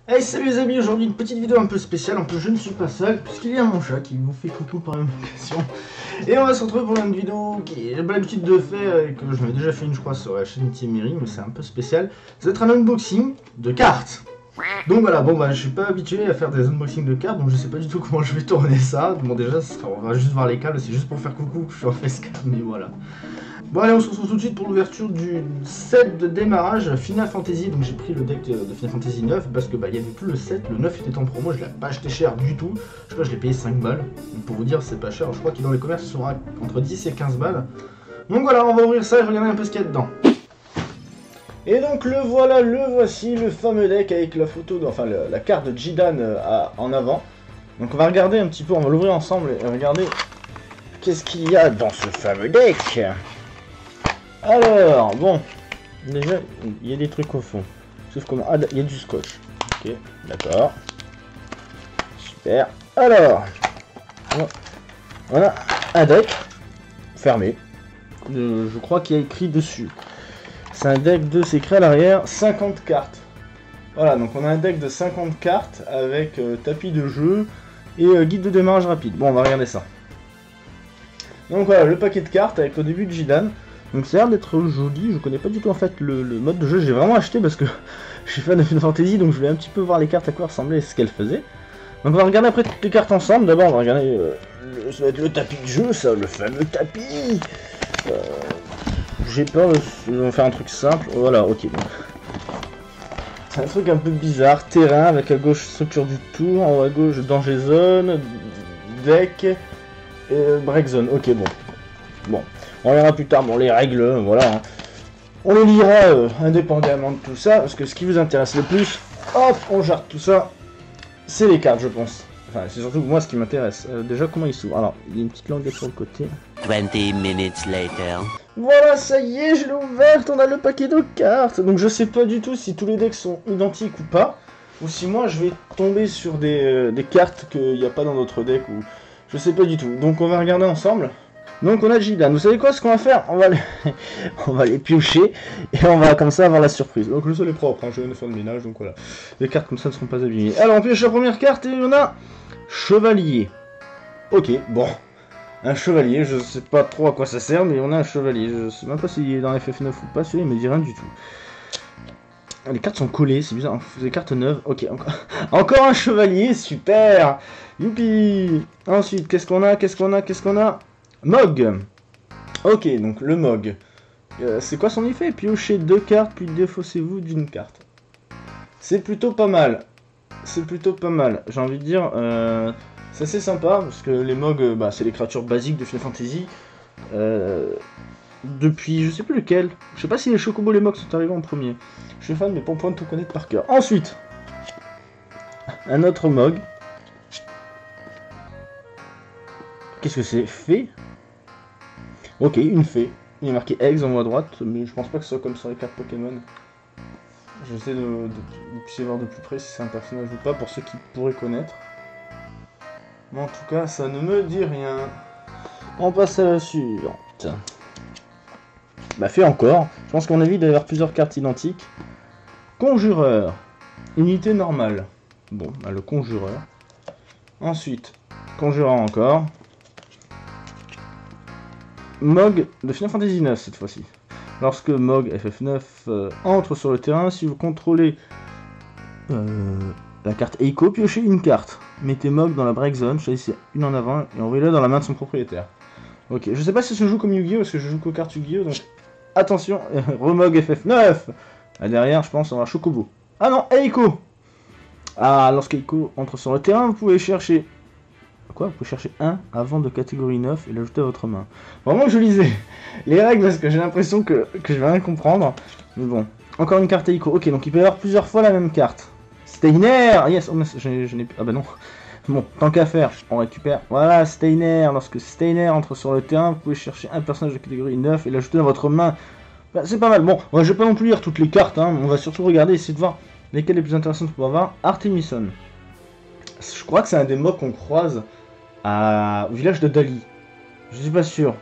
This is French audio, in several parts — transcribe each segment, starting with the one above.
Hey salut les amis, aujourd'hui une petite vidéo un peu spéciale, en plus je ne suis pas seul, puisqu'il y a mon chat qui vous fait coucou par une occasion. Et on va se retrouver pour une vidéo qui j'ai pas l'habitude de faire, et que je m'avais déjà fait une je crois sur la chaîne Thiemery, mais c'est un peu spécial. Ça va être un unboxing de cartes. Donc voilà, bon bah je suis pas habitué à faire des unboxings de cartes, donc je sais pas du tout comment je vais tourner ça. Bon déjà, on va juste voir les câbles, c'est juste pour faire coucou que je suis en facecam, mais voilà. Bon allez, on se retrouve tout de suite pour l'ouverture du set de démarrage Final Fantasy. Donc j'ai pris le deck de Final Fantasy 9 parce que bah il y avait plus le 7, le 9 était en promo, je l'ai pas acheté cher du tout. Je crois que je l'ai payé 5 balles. Donc pour vous dire c'est pas cher, je crois qu'il est dans les commerces ils sont entre 10 et 15 balles. Donc voilà, on va ouvrir ça et regarder un peu ce qu'il y a dedans. Et donc le voilà, le voici, le fameux deck avec la photo, enfin la carte de Jidan en avant. Donc on va regarder un petit peu, on va l'ouvrir ensemble et regarder qu'est-ce qu'il y a dans ce fameux deck. Alors, bon, déjà, il y a des trucs au fond. Sauf comment... Ah, il y a du scotch. Ok, d'accord. Super. Alors, voilà un deck fermé. Je crois qu'il y a écrit dessus. C'est un deck de, c'est écrit à l'arrière, 50 cartes. Voilà, donc on a un deck de 50 cartes avec tapis de jeu et guide de démarrage rapide. Bon, on va regarder ça. Donc voilà, le paquet de cartes avec le début de Jidan. Donc ça a l'air d'être joli, je connais pas du tout en fait le mode de jeu, j'ai vraiment acheté parce que je suis fan de Final Fantasy, donc je voulais un petit peu voir les cartes à quoi ressemblaient et ce qu'elles faisaient. Donc on va regarder après toutes les cartes ensemble, d'abord on va regarder ça va être le tapis de jeu, ça, le fameux tapis. J'ai peur, on va faire un truc simple, voilà, ok. C'est un truc un peu bizarre, terrain avec à gauche structure du tour, en haut à gauche danger zone, deck, et break zone, ok bon. Bon. On verra plus tard, bon les règles, voilà. Hein. On les lira indépendamment de tout ça, parce que ce qui vous intéresse le plus, hop, on jarte tout ça, c'est les cartes je pense. Enfin, c'est surtout moi ce qui m'intéresse. Déjà, comment il s'ouvre? Alors, il y a une petite languette sur le côté. 20 minutes later. Voilà, ça y est, je l'ai ouverte, on a le paquet de cartes. Donc je sais pas du tout si tous les decks sont identiques ou pas, ou si moi je vais tomber sur des cartes qu'il n'y a pas dans notre deck, ou je sais pas du tout. Donc on va regarder ensemble. Donc on a Jidan, vous savez quoi, ce qu'on va faire, on va les piocher et on va comme ça avoir la surprise. Donc le sol est propre, hein, je viens de faire le ménage, donc voilà. Les cartes comme ça ne seront pas abîmées. Alors on pioche la première carte et on a Chevalier. Ok, bon, un chevalier, je sais pas trop à quoi ça sert, mais on a un chevalier. Je sais même pas s'il est dans FF9 ou pas, celui-là il me dit rien du tout. Les cartes sont collées, c'est bizarre, des cartes neuves, ok, encore un chevalier, super. Youpi. Ensuite, qu'est-ce qu'on a, Mog. Ok, donc le Mog. C'est quoi son effet? Piochez 2 cartes, puis défaussez-vous d'une carte. C'est plutôt pas mal. C'est plutôt pas mal. J'ai envie de dire, c'est assez sympa, parce que les Mog, bah, c'est les créatures basiques de Final Fantasy. Depuis, je sais plus lequel. Je sais pas si les Chocobo les Mog sont arrivés en premier. Je suis fan, mais pas au point de tout connaître par cœur. Ensuite, un autre Mog. Qu'est-ce que c'est? Fée? Ok, une fée. Il est marqué Eggs en haut à droite, mais je pense pas que ce soit comme sur les cartes Pokémon. J'essaie de voir de plus près si c'est un personnage ou pas, pour ceux qui pourraient connaître. Mais en tout cas, ça ne me dit rien. On passe à la suivante. Bah, fée encore. Je pense qu'on a vu d'avoir plusieurs cartes identiques. Conjureur. Unité normale. Bon, bah, le conjureur. Ensuite, conjureur encore. Mog de Final Fantasy 9 cette fois-ci. Lorsque Mog FF9 entre sur le terrain, si vous contrôlez la carte Eiko, piochez une carte. Mettez Mog dans la break zone, choisissez une en avant et envoyez-la dans la main de son propriétaire. Ok, je sais pas si ça se joue comme Yu-Gi-Oh! Parce que je joue qu'aux cartes Yu-Gi-Oh! Donc attention, Remog FF9. Là derrière, je pense, on va Chocobo. Ah non, Eiko. Ah, lorsqu'Eiko entre sur le terrain, vous pouvez chercher... Quoi? Vous pouvez chercher un avant de catégorie 9 et l'ajouter à votre main. Vraiment que je lisais les règles parce que j'ai l'impression que je vais rien comprendre. Mais bon. Encore une carte Eiko. Ok, donc il peut y avoir plusieurs fois la même carte. Steiner. Yes, oh, je n'ai... Ah bah non. Bon, tant qu'à faire, on récupère. Voilà, Steiner. Lorsque Steiner entre sur le terrain, vous pouvez chercher un personnage de catégorie 9 et l'ajouter dans votre main. Bah, c'est pas mal. Bon, je vais pas non plus lire toutes les cartes. Hein. On va surtout regarder, essayer de voir lesquelles les plus intéressantes pour avoir. Artemison. Je crois que c'est un des mobs qu'on croise au village de Dali. Je suis pas sûr.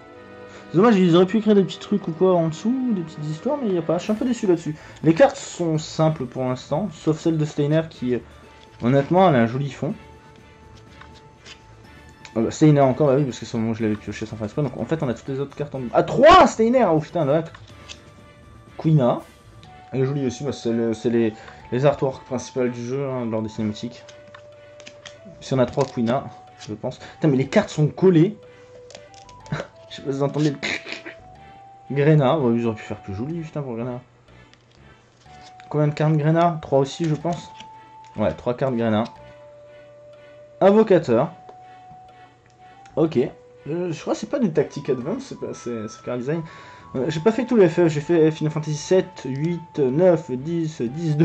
C'est dommage, ils auraient pu écrire des petits trucs ou quoi en dessous, des petites histoires, mais il n'y a pas. Je suis un peu déçu là-dessus. Les cartes sont simples pour l'instant, sauf celle de Steiner qui, honnêtement, elle a un joli fond. Steiner encore, bah oui, parce que c'est au moment où je l'avais pioché sans faire exprès. Donc en fait, on a toutes les autres cartes en. Ah, 3 Steiner. Oh putain, là. Queena. Elle est jolie aussi, bah, c'est les artworks principales du jeu, hein, lors des cinématiques. Si on a 3 Queena, je pense. Putain, mais les cartes sont collées. Je sais pas si vous entendez le. Grena, ouais, ils auraient pu faire plus joli, putain, pour Grena. Combien de cartes Grena? 3 aussi, je pense. Ouais, 3 cartes Grena. Invocateur. Ok. Je crois que c'est pas du Tactic Advance, c'est Card Design. J'ai pas fait tous les FF, j'ai fait Final Fantasy 7, 8, 9, 10, 10,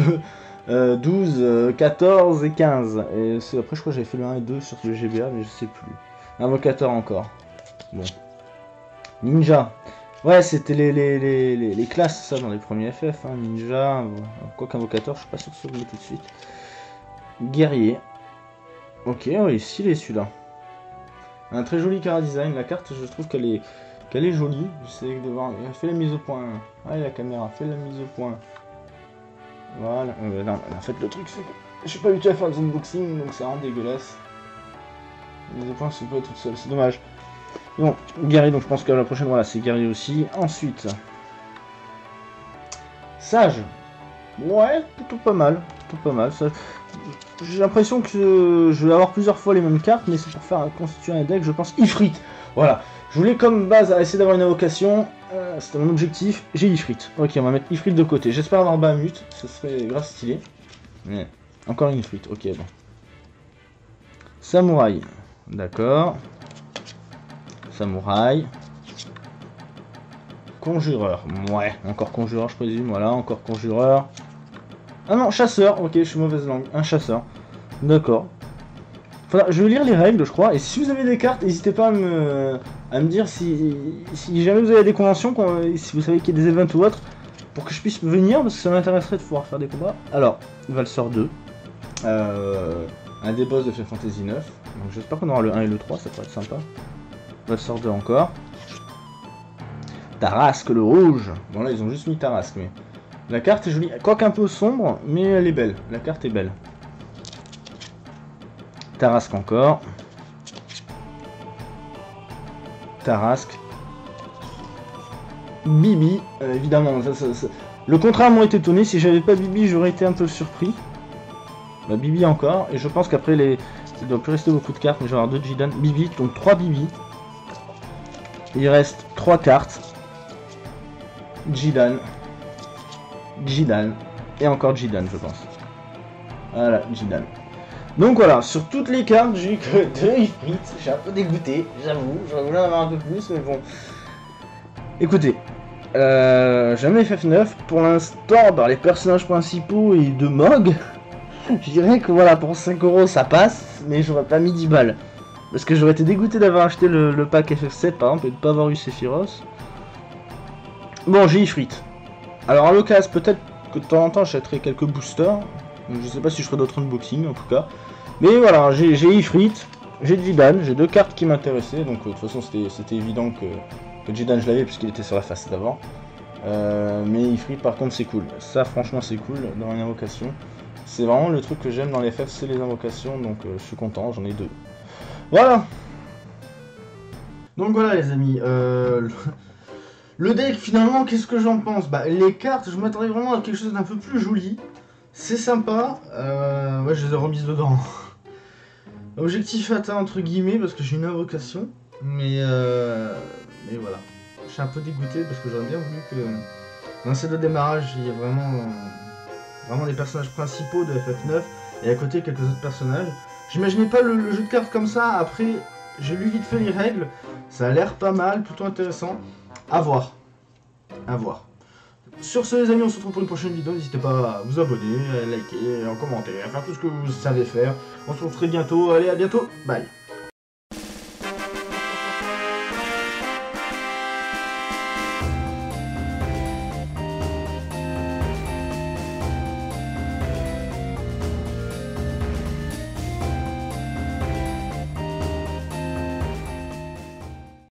2, 12, 14 et 15. Et après, je crois que j'avais fait le 1 et 2 sur le GBA, mais je sais plus. Invocateur encore. Bon. Ninja. Ouais, c'était les classes, ça, dans les premiers FF. Hein. Ninja. Quoi qu'invocateur, je suis pas sûr de sauver tout de suite. Guerrier. Ok, oui, stylé celui-là. Un très joli card design. La carte, je trouve qu'elle est jolie. J'essaie de voir. Fais la mise au point. Ah, la caméra, fais la mise au point. Voilà. Non, en fait, le truc, c'est que je suis pas habitué à faire des unboxings, donc ça rend dégueulasse. La mise au point, c'est pas toute seule, c'est dommage. Bon, guerrier, donc je pense que la prochaine, voilà, c'est guerrier aussi. Ensuite, sage. Ouais, plutôt pas mal. Plutôt pas mal. J'ai l'impression que je vais avoir plusieurs fois les mêmes cartes, mais c'est pour faire constituer un deck, je pense, Ifrit. Voilà. Je voulais comme base essayer d'avoir une invocation. C'était mon objectif. J'ai Ifrit. Ok, on va mettre Ifrit de côté. J'espère avoir Bahamut. Ce serait grave stylé. Mais encore une Ifrit. Ok, bon. Samouraï. D'accord. Samouraï. Conjureur. Ouais, encore conjureur, je présume. Voilà, encore conjureur. Ah non, chasseur. Ok, je suis mauvaise langue. Un chasseur. D'accord. Enfin, je vais lire les règles, je crois. Et si vous avez des cartes, n'hésitez pas à me dire si jamais vous avez des conventions, si vous savez qu'il y a des events ou autres, pour que je puisse venir, parce que ça m'intéresserait de pouvoir faire des combats. Alors, Valsor 2. Un des boss de Final Fantasy 9. Donc j'espère qu'on aura le 1 et le 3, ça pourrait être sympa. Valsor 2 encore. Tarasque le rouge. Bon là ils ont juste mis Tarasque, mais la carte est jolie, quoique un peu sombre, mais elle est belle. La carte est belle. Tarasque encore. Tarasque. Bibi, évidemment. Le contraire m'aurait été étonné. Si j'avais pas Bibi, j'aurais été un peu surpris. Bah, Bibi encore. Et je pense qu'après, il doit plus rester beaucoup de cartes, mais je vais avoir 2 Jidan. Bibi, donc 3 Bibi. Il reste 3 cartes. Jidan. Jidan. Et encore Jidan, je pense. Voilà, Jidan. Donc voilà, sur toutes les cartes, j'ai eu que 2 Ifrit. Je suis un peu dégoûté, j'avoue. J'aurais voulu en avoir un peu plus, mais bon. Écoutez, jamais FF9. Pour l'instant, dans les personnages principaux et de Mog, je dirais que voilà, pour 5 € ça passe, mais j'aurais pas mis 10 balles. Parce que j'aurais été dégoûté d'avoir acheté le pack FF7 par exemple et de pas avoir eu Sephiroth. Bon, j'ai Ifrit. Alors à l'occasion, peut-être que de temps en temps j'achèterai quelques boosters. Donc, je sais pas si je ferai d'autres unboxings en tout cas. Mais voilà, j'ai Ifrit, j'ai Jidan, j'ai 2 cartes qui m'intéressaient. Donc de toute façon c'était évident que Jidan je l'avais puisqu'il était sur la face d'avant. Mais Ifrit par contre c'est cool. Ça franchement c'est cool dans une invocation. C'est vraiment le truc que j'aime dans les FF, c'est les invocations. Donc je suis content, j'en ai 2. Voilà. Donc voilà les amis. Le deck finalement, qu'est-ce que j'en pense? Bah les cartes, je m'attendais vraiment à quelque chose d'un peu plus joli. C'est sympa. Ouais, je les ai remises dedans. Objectif atteint entre guillemets parce que j'ai une invocation. Mais voilà. Je suis un peu dégoûté parce que j'aurais bien voulu que dans cette de démarrage, il y ait vraiment les personnages principaux de FF9 et à côté quelques autres personnages. J'imaginais pas le jeu de cartes comme ça. Après, j'ai lu vite fait les règles. Ça a l'air pas mal, plutôt intéressant. À voir. À voir. Sur ce les amis, on se retrouve pour une prochaine vidéo. N'hésitez pas à vous abonner, à liker, à commenter, à faire tout ce que vous savez faire. On se retrouve très bientôt. Allez, à bientôt. Bye.